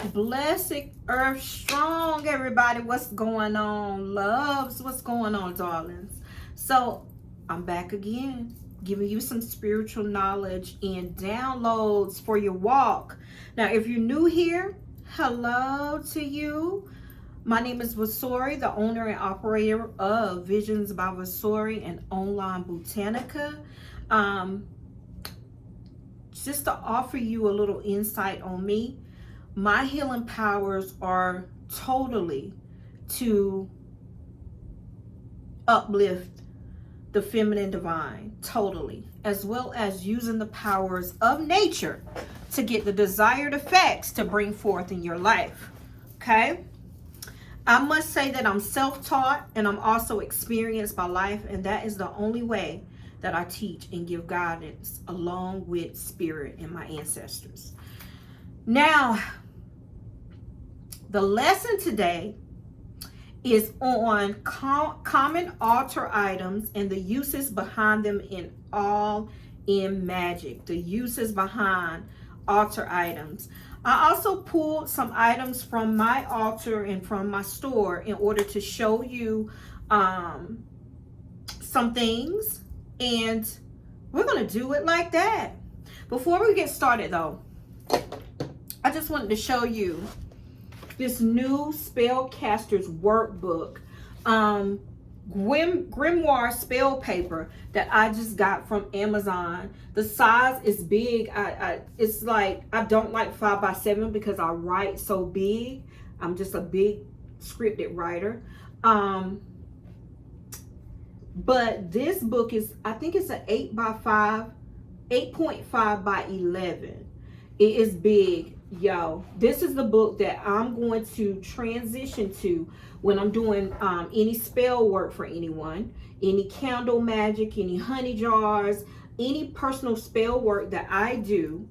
Blessed Earth Strong, everybody. What's going on, loves? What's going on, darlings? So, I'm back again, giving you some spiritual knowledge and downloads for your walk. Now, if you're new here, hello to you. My name is Vasori, the owner and operator of Visions by Vasori and online Botanica. Just to offer you a little insight on me, my healing powers are totally to uplift the feminine divine, totally, as well as using the powers of nature to get the desired effects to bring forth in your life. Okay? I must say that I'm self-taught and I'm also experienced by life, and that is the only way that I teach and give guidance along with spirit and my ancestors. Now, the lesson today is on common altar items and the uses behind them in Magick. The uses behind altar items. I also pulled some items from my altar and from my store in order to show you some things, and we're going to do it like that. Before we get started though, I just wanted to show you this new Spellcaster's Workbook grimoire spell paper that I just got from Amazon. The size is big. It's like, I don't like 5x7 because I write so big. I'm just a big scripted writer. But this book is, I think it's an 8x5, 8.5 by 11. It is big. Yo, this is the book that I'm going to transition to when I'm doing any spell work for anyone, any candle magic, any honey jars, any personal spell work that I do.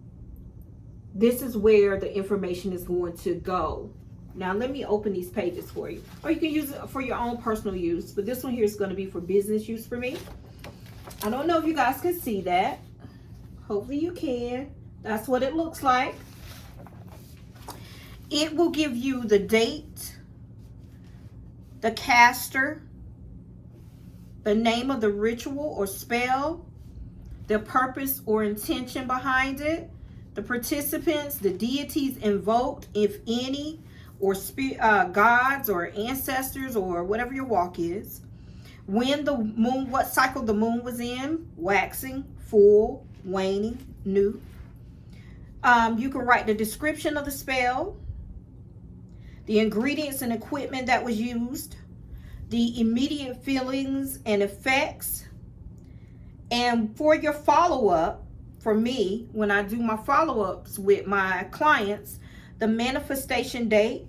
This is where the information is going to go. Now, let me open these pages for you. Or you can use it for your own personal use, but this one here is going to be for business use for me. I don't know if you guys can see that. Hopefully you can. That's what it looks like. It will give you the date, the caster, the name of the ritual or spell, the purpose or intention behind it, the participants, the deities invoked, if any, or gods or ancestors or whatever your walk is, when the moon, what cycle the moon was in, waxing, full, waning, new. You can write the description of the spell, the ingredients and equipment that was used, the immediate feelings and effects, and for your follow-up, for me, when I do my follow-ups with my clients, the manifestation date,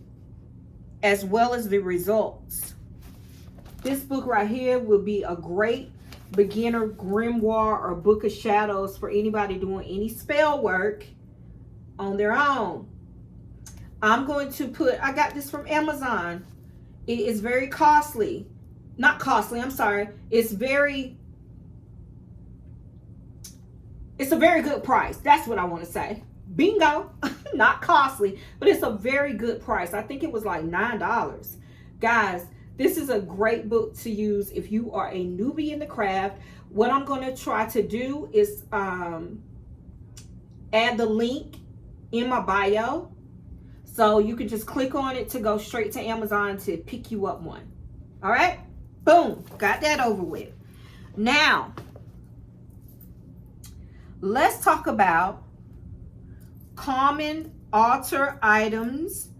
as well as the results. This book right here will be a great beginner grimoire or book of shadows for anybody doing any spell work on their own. I'm going to put, I got this from Amazon. It is very costly. Not costly, I'm sorry. It's a very good price. That's what I want to say. Bingo. Not costly, but it's a very good price. I think it was like $9. Guys, this is a great book to use if you are a newbie in the craft. What I'm going to try to do is add the link in my bio. So you can just click on it to go straight to Amazon to pick you up one. All right? Boom. Got that over with. Now, let's talk about common altar items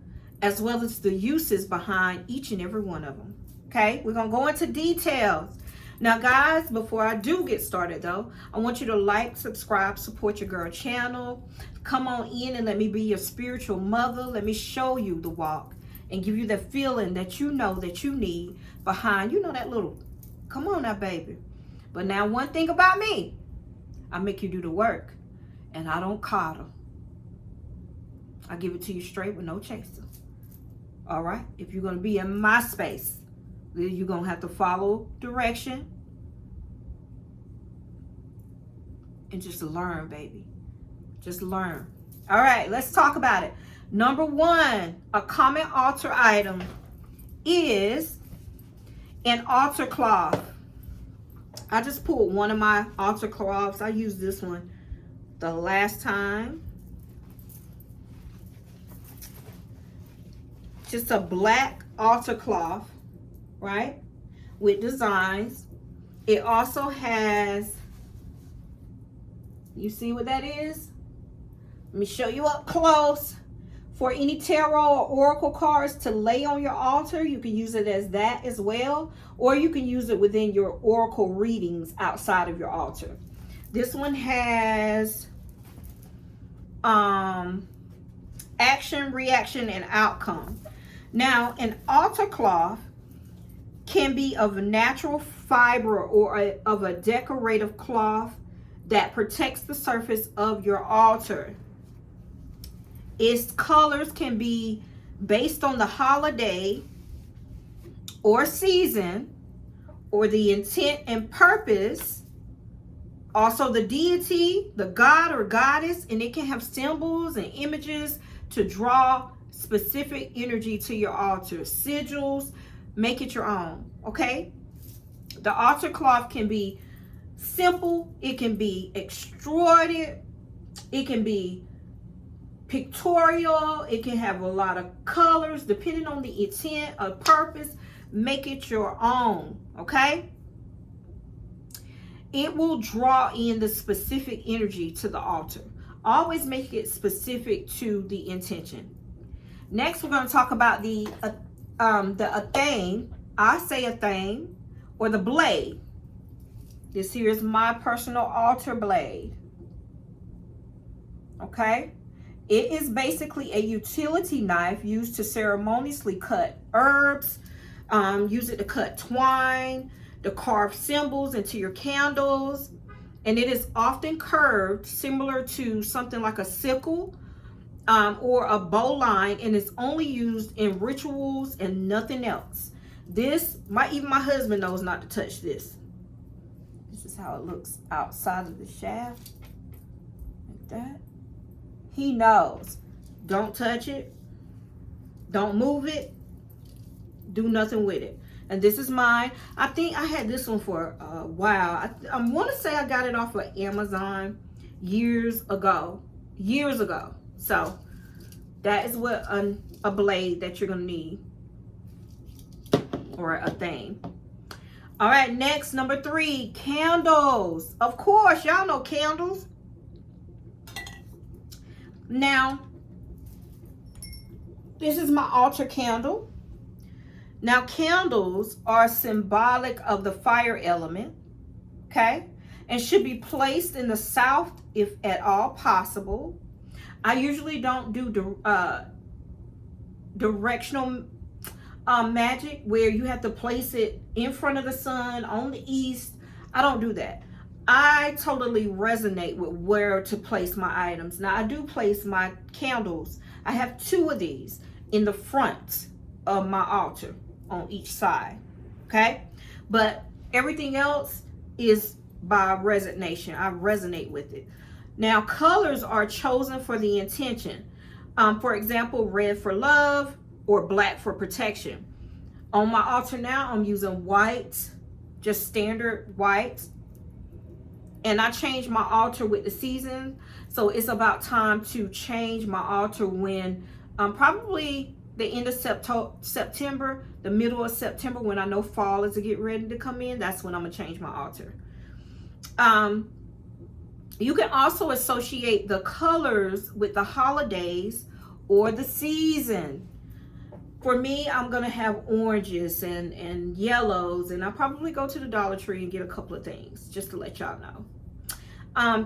as well as the uses behind each and every one of them. Okay? We're going to go into details. Now, guys, before I do get started, though, I want you to like, subscribe, support your girl channel. Come on in and let me be your spiritual mother. Let me show you the walk and give you the feeling that you know that you need behind, you know, that little, come on now, baby. But now, one thing about me, I make you do the work, and I don't coddle. I give it to you straight with no chaser. All right? If you're going to be in my space, you're going to have to follow direction and just learn, baby. Just learn. All right, let's talk about it. Number one, a common altar item is an altar cloth. I just pulled one of my altar cloths. I used this one the last time. Just a black altar cloth, right? With designs. It also has, you see what that is? Let me show you up close. For any tarot or oracle cards to lay on your altar, you can use it as that as well, or you can use it within your oracle readings outside of your altar. This one has action, reaction, and outcome. Now, an altar cloth can be of a natural fiber or of a decorative cloth that protects the surface of your altar. Its colors can be based on the holiday or season or the intent and purpose. Also the deity, the god or goddess, and it can have symbols and images to draw specific energy to your altar. Sigils, make it your own, okay? The altar cloth can be simple, it can be extraordinary, it can be pictorial, it can have a lot of colors depending on the intent or purpose. Make it your own, okay? It will draw in the specific energy to the altar. Always make it specific to the intention. Next, we're going to talk about the athame. I say athame, or the blade. This here is my personal altar blade. Okay? It is basically a utility knife used to ceremoniously cut herbs, use it to cut twine, to carve symbols into your candles, and it is often curved, similar to something like a sickle or a bowline, and it's only used in rituals and nothing else. This, even my husband knows not to touch this. This is how it looks outside of the shaft, like that. He knows. Don't touch it. Don't move it. Do nothing with it. And this is mine. I think I had this one for a while. I want to say I got it off of Amazon years ago. So that is what a blade that you're going to need. Or a thing. All right, next, number 3, candles. Of course, y'all know candles. Now, this is my altar candle. Now, candles are symbolic of the fire element, okay? And should be placed in the south if at all possible. I usually don't do directional magic where you have to place it in front of the sun on the east. I don't do that. I totally resonate with where to place my items. Now, I do place my candles. I have 2 of these in the front of my altar on each side, okay? But everything else is by resonation. I resonate with it. Now, colors are chosen for the intention. For example, red for love or black for protection. On my altar now, I'm using white, just standard white. And I change my altar with the season. So it's about time to change my altar when probably the end of September, the middle of September, when I know fall is to get ready to come in. That's when I'm going to change my altar. You can also associate the colors with the holidays or the season. For me, I'm going to have oranges and yellows, and I'll probably go to the Dollar Tree and get a couple of things, just to let y'all know.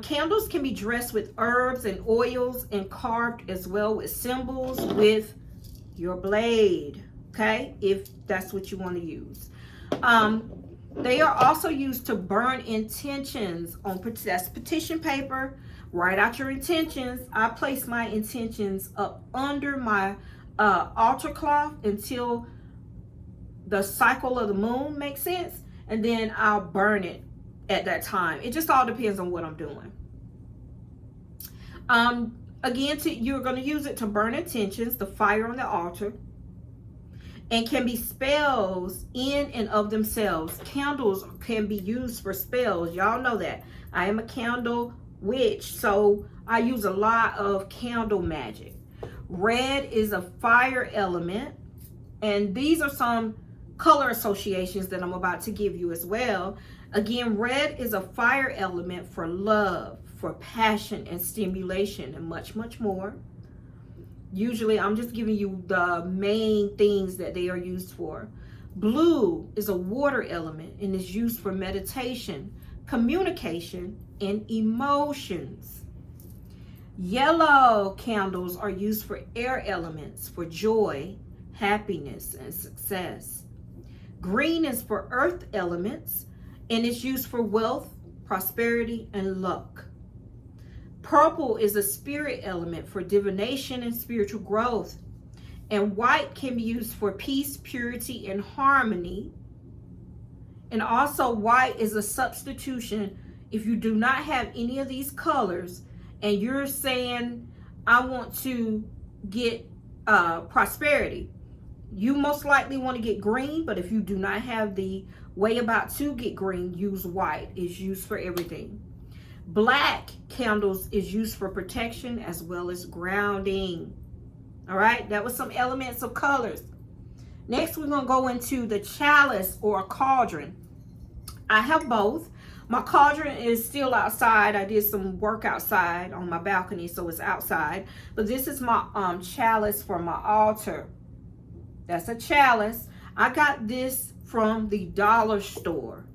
Candles can be dressed with herbs and oils and carved as well with symbols with your blade, okay, if that's what you want to use. They are also used to burn intentions on, that's petition paper. Write out your intentions. I place my intentions up under my altar cloth until the cycle of the moon makes sense, and then I'll burn it at that time. It just all depends on what I'm doing. Again, you're going to use it to burn intentions, the fire on the altar, and can be spells in and of themselves. Candles can be used for spells. Y'all know that. I am a candle witch, so I use a lot of candle magic. Red is a fire element, and these are some color associations that I'm about to give you as well. Again, red is a fire element for love, for passion and stimulation, and much, much more. Usually, I'm just giving you the main things that they are used for. Blue is a water element and is used for meditation, communication, and emotions. Yellow candles are used for air elements, for joy, happiness, and success. Green is for earth elements and is used for wealth, prosperity, and luck. Purple is a spirit element for divination and spiritual growth. And white can be used for peace, purity, and harmony. And also white is a substitution if you do not have any of these colors and you're saying, I want to get prosperity. You most likely want to get green, but if you do not have the way about to get green, use white. It's used for everything. Black candles is used for protection as well as grounding. All right, that was some elements of colors. Next, we're going to go into the chalice or cauldron. I have both. My cauldron is still outside. I did some work outside on my balcony, so it's outside. But this is my chalice for my altar. That's a chalice. I got this from the dollar store.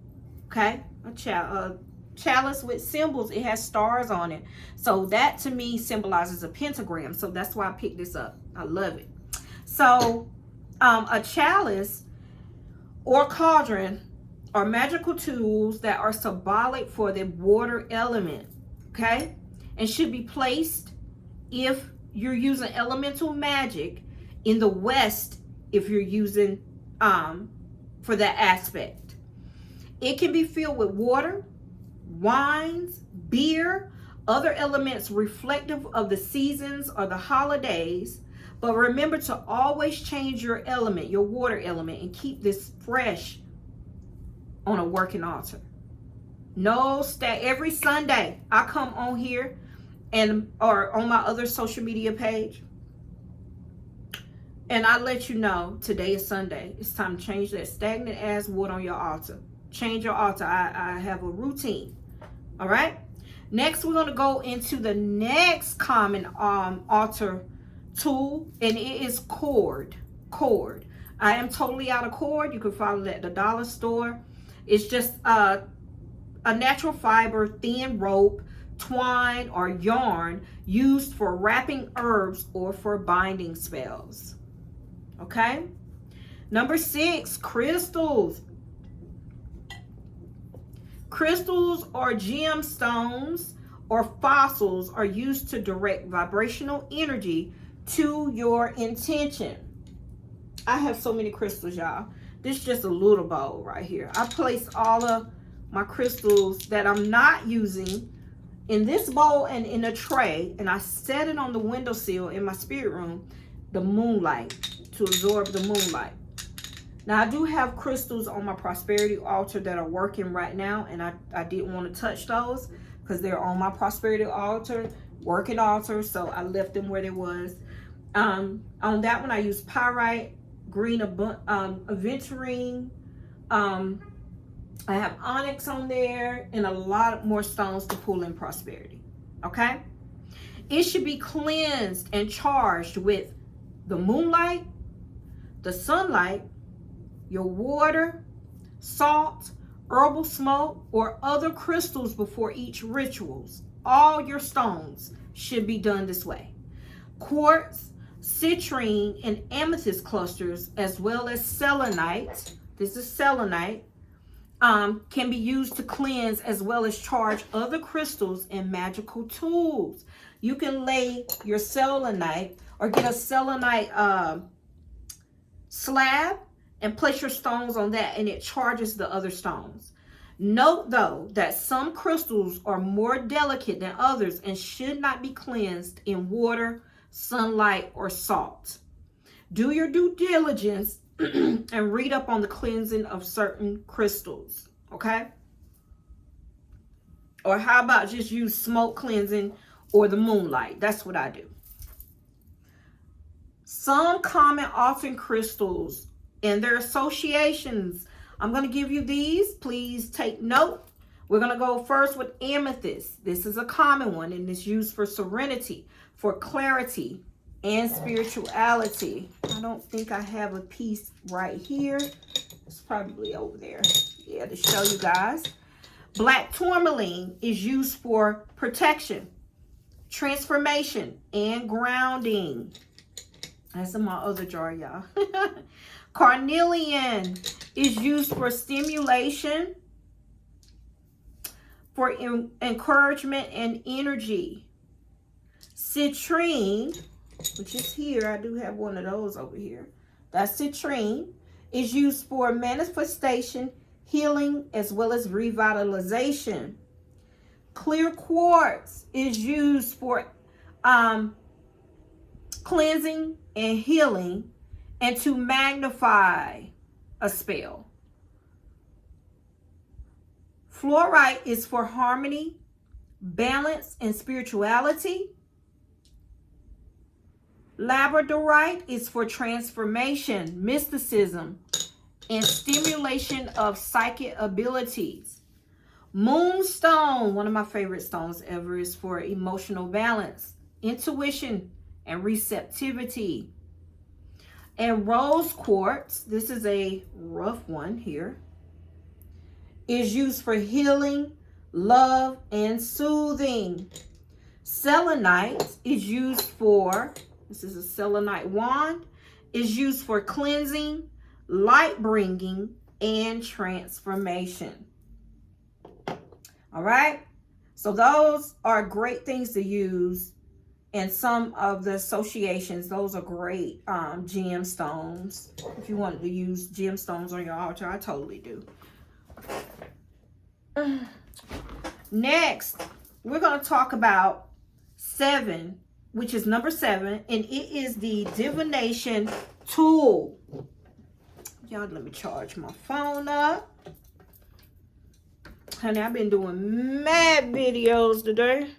Okay, a chalice with symbols. It has stars on it, so that to me symbolizes a pentagram, so that's why I picked this up. I love it. So a chalice or cauldron are magical tools that are symbolic for the water element, okay, and should be placed if you're using elemental magic in the west, if you're using for that aspect. It can be filled with water, wines, beer, other elements reflective of the seasons or the holidays. But remember to always change your element, your water element, and keep this fresh on a working altar. No stay. Every Sunday I come on here or on my other social media page, and I let you know today is Sunday. It's time to change that stagnant ass wood on your altar. Change your altar. I have a routine. All right. Next, we're going to go into the next common altar tool, and it is cord. I am totally out of cord. You can find it at the dollar store. It's just a natural fiber, thin rope, twine, or yarn used for wrapping herbs or for binding spells. Okay. Number 6, crystals. Crystals or gemstones or fossils are used to direct vibrational energy to your intention. I have so many crystals, y'all. This is just a little bowl right here. I place all of my crystals that I'm not using in this bowl and in a tray, and I set it on the windowsill in my spirit room, the moonlight, to absorb the moonlight. Now, I do have crystals on my prosperity altar that are working right now, and I didn't want to touch those because they're on my prosperity altar, working altar, so I left them where they was. On that one, I use pyrite, green aventurine. I have onyx on there, and a lot more stones to pull in prosperity. Okay? It should be cleansed and charged with the moonlight, the sunlight, your water, salt, herbal smoke, or other crystals before each rituals. All your stones should be done this way. Quartz, citrine, and amethyst clusters, as well as selenite, this is selenite, can be used to cleanse as well as charge other crystals and magical tools. You can lay your selenite or get a selenite slab and place your stones on that, and it charges the other stones. Note, though, that some crystals are more delicate than others and should not be cleansed in water, sunlight, or salt. Do your due diligence and read up on the cleansing of certain crystals, okay? Or how about just use smoke cleansing or the moonlight? That's what I do. Some common altering crystals and their associations. I'm going to give you these. Please take note. We're going to go first with amethyst. This is a common one, and it's used for serenity, for clarity, and spirituality. I don't think I have a piece right here. It's probably over there. Yeah, to show you guys. Black tourmaline is used for protection, transformation, and grounding. That's in my other jar, y'all. Carnelian is used for stimulation, for encouragement and energy. Citrine, which is here, I do have one of those over here. That's citrine, is used for manifestation, healing, as well as revitalization. Clear quartz is used for cleansing and healing, and to magnify a spell. Fluorite is for harmony, balance, and spirituality. Labradorite is for transformation, mysticism, and stimulation of psychic abilities. Moonstone, one of my favorite stones ever, is for emotional balance, intuition, and receptivity. And rose quartz, this is a rough one here, is used for healing, love, and soothing. Selenite is used for, this is a selenite wand, is used for cleansing, light bringing, and transformation. All right, so those are great things to use. And some of the associations, those are great gemstones. If you wanted to use gemstones on your altar, I totally do. Next, we're going to talk about 7, which is number 7, and it is the Divination Tool. Y'all, let me charge my phone up. Honey, I've been doing mad videos today.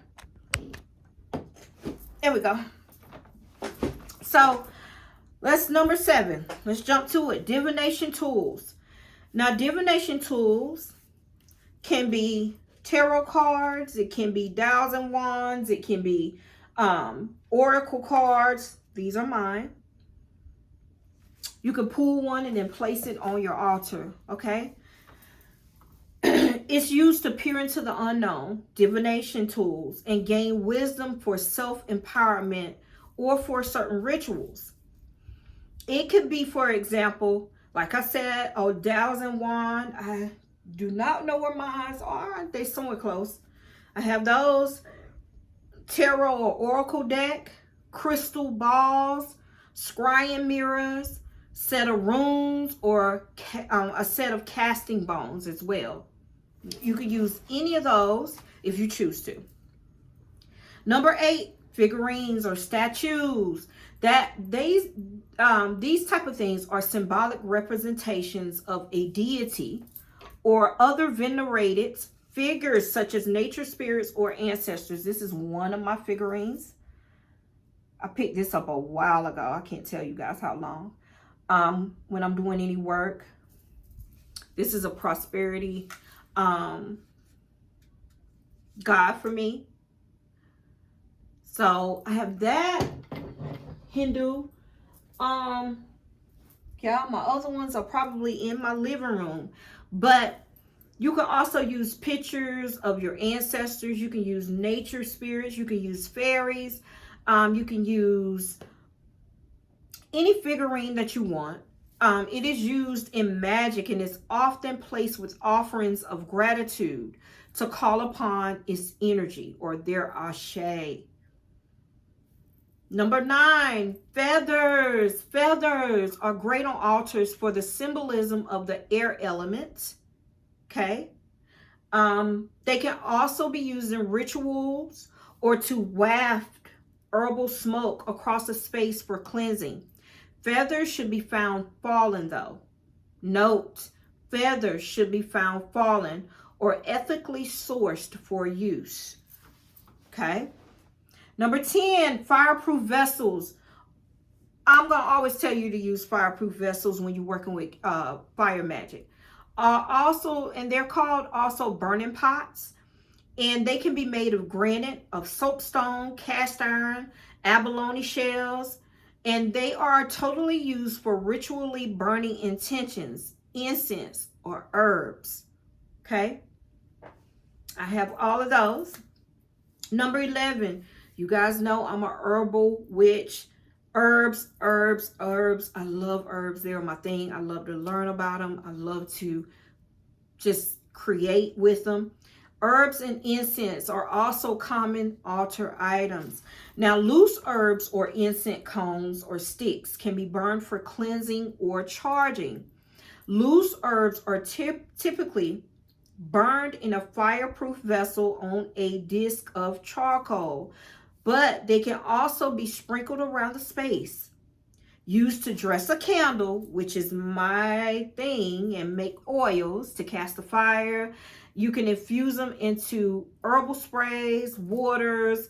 There we go. So, number 7. Let's jump to it. Divination Tools. Now, Divination Tools can be tarot cards. It can be dials and wands. It can be oracle cards. These are mine. You can pull one and then place it on your altar, okay? It's used to peer into the unknown, divination tools, and gain wisdom for self-empowerment or for certain rituals. It could be, for example, like I said, a dials and wand. I do not know where mine are. They're somewhere close. I have those. Tarot or oracle deck, crystal balls, scrying mirrors, set of runes, or a set of casting bones as well. You could use any of those if you choose to. Number 8, figurines or statues. These type of things are symbolic representations of a deity or other venerated figures such as nature spirits or ancestors. This is one of my figurines. I picked this up a while ago. I can't tell you guys how long. When I'm doing any work. This is a prosperity God for me. So I have that Hindu. Yeah, my other ones are probably in my living room. But you can also use pictures of your ancestors. You can use nature spirits. You can use fairies. You can use any figurine that you want. It is used in magic and is often placed with offerings of gratitude to call upon its energy or their ashe. Number 9, feathers. Feathers are great on altars for the symbolism of the air element. Okay. They can also be used in rituals or to waft herbal smoke across a space for cleansing. Feathers should be found fallen though. Note, feathers should be found fallen or ethically sourced for use. Okay. Number 10, fireproof vessels. I'm going to always tell you to use fireproof vessels when you're working with fire magic. And they're called also burning pots. And they can be made of granite, of soapstone, cast iron, abalone shells. And they are totally used for ritually burning intentions, incense, or herbs. Okay? I have all of those. Number 11, you guys know I'm a herbal witch. Herbs. I love herbs. They're my thing. I love to learn about them. I love to just create with them. Herbs and incense are also common altar items. Now, loose herbs or incense cones or sticks can be burned for cleansing or charging. Loose herbs are typically burned in a fireproof vessel on a disc of charcoal, but they can also be sprinkled around the space. Used to dress a candle, which is my thing, and make oils to cast a fire. You can infuse them into herbal sprays, waters,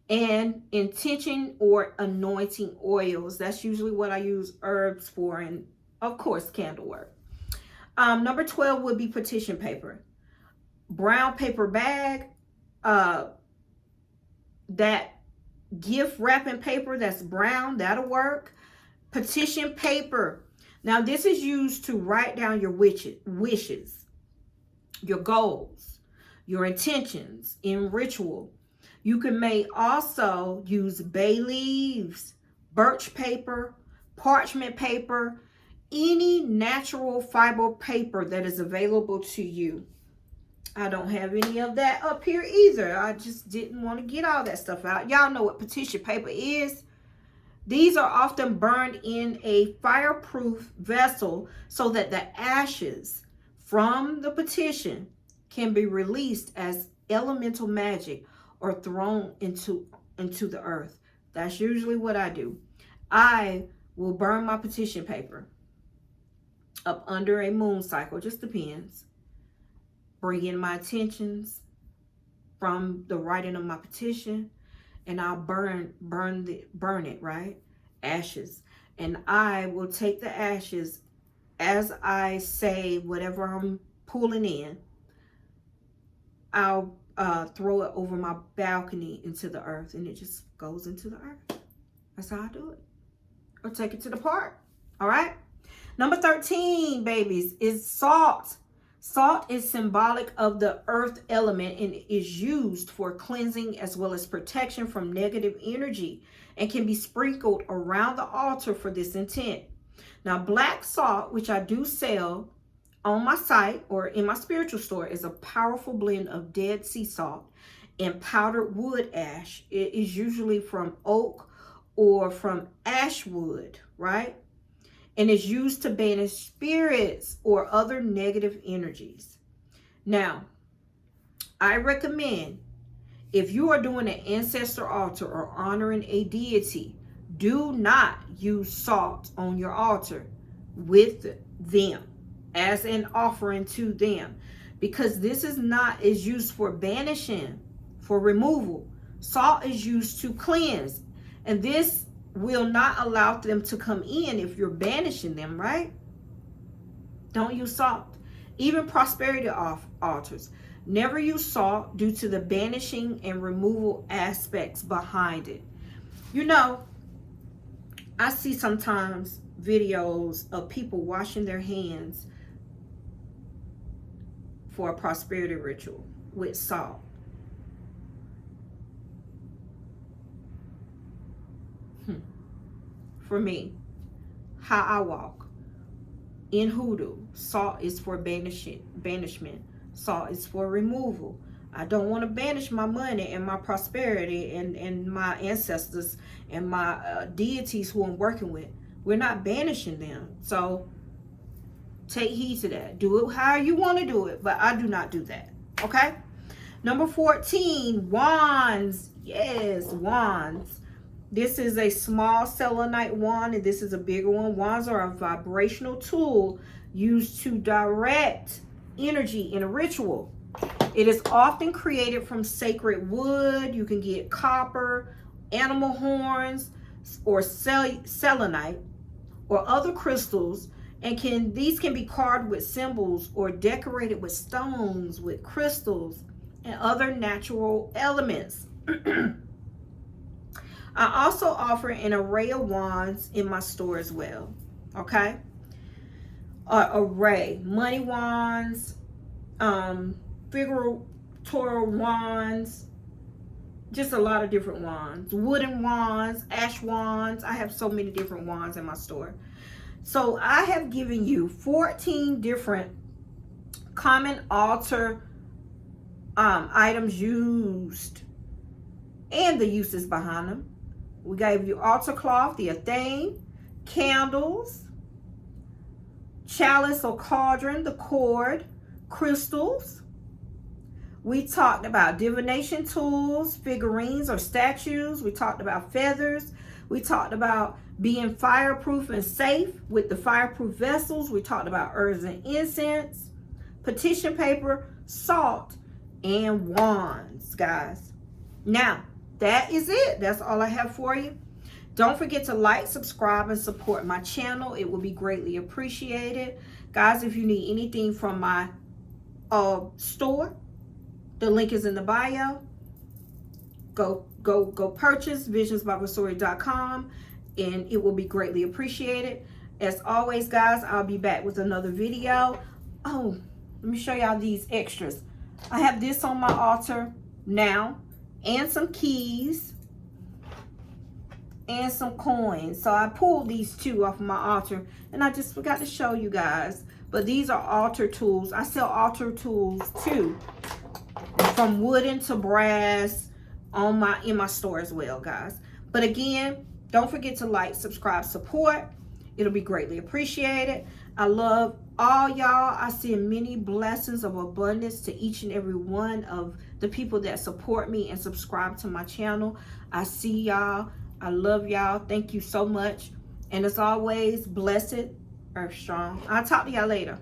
and intention or anointing oils. That's usually what I use herbs for, and of course, candle work. Number 12 would be petition paper. Brown paper bag, that gift wrapping paper that's brown, that'll work. Petition paper. Now, this is used to write down your wishes, your goals, your intentions in ritual. You may also use bay leaves, birch paper, parchment paper, any natural fiber paper that is available to you. I don't have any of that up here either. I just didn't want to get all that stuff out. Y'all know what petition paper is. These are often burned in a fireproof vessel so that the ashes from the petition can be released as elemental magic or thrown into the earth. That's usually what I do. I will burn my petition paper up under a moon cycle, just depends. Bring in my intentions from the writing of my petition, and I'll burn it, right? Ashes. And I will take the ashes as I say whatever I'm pulling in. I'll throw it over my balcony into the earth, and it just goes into the earth. That's how I do it. Or take it to the park. All right. Number 13, babies, is salt. Salt is symbolic of the earth element and is used for cleansing as well as protection from negative energy and can be sprinkled around the altar for this intent. Now, black salt, which I do sell on my site or in my spiritual store, is a powerful blend of Dead Sea salt and powdered wood ash. It is usually from oak or from ash wood, right? And is used to banish spirits or other negative energies. Now, I recommend if you are doing an ancestor altar or honoring a deity, do not use salt on your altar with them as an offering to them, because this is used for banishing, for removal. Salt is used to cleanse, and this will not allow them to come in if you're banishing them, right? Don't use salt. Even prosperity altars, never use salt due to the banishing and removal aspects behind it. You know, I see sometimes videos of people washing their hands for a prosperity ritual with salt. For me, how I walk in hoodoo, salt is for banishment. Salt is for removal. I don't want to banish my money and my prosperity and my ancestors and my deities who I'm working with. We're not banishing them. So take heed to that. Do it how you want to do it, but I do not do that. Okay. Number 14, wands. Yes, wands. This is a small selenite wand, and this is a bigger one. Wands are a vibrational tool used to direct energy in a ritual. It is often created from sacred wood. You can get copper, animal horns, or selenite, or other crystals, and these can be carved with symbols or decorated with stones, with crystals, and other natural elements. I also offer an array of wands in my store as well. Okay? Array. Money wands, figurator wands, just a lot of different wands. Wooden wands, ash wands. I have so many different wands in my store. So I have given you 14 different common altar items used and the uses behind them. We gave you altar cloth, the athame, candles, chalice or cauldron, the cord, crystals. We talked about divination tools, figurines or statues. We talked about feathers. We talked about being fireproof and safe with the fireproof vessels. We talked about herbs and incense, petition paper, salt, and wands, guys. Now, that is it. That's all I have for you. Don't forget to like, subscribe, and support my channel. It will be greatly appreciated. Guys, if you need anything from my store, the link is in the bio. Go purchase visionsbyvasori.com, and it will be greatly appreciated. As always, guys, I'll be back with another video. Oh, let me show y'all these extras. I have this on my altar now, and some keys and some coins. So I pulled these two off my altar, and I just forgot to show you guys. But these are altar tools. I sell altar tools too, from wooden to brass, in my store as well, guys. But again, don't forget to like, subscribe, support. It'll be greatly appreciated. I love all y'all. I send many blessings of abundance to each and every one of the people that support me and subscribe to my channel. I see y'all. I love y'all. Thank you so much. And as always, blessed, earth strong. I'll talk to y'all later.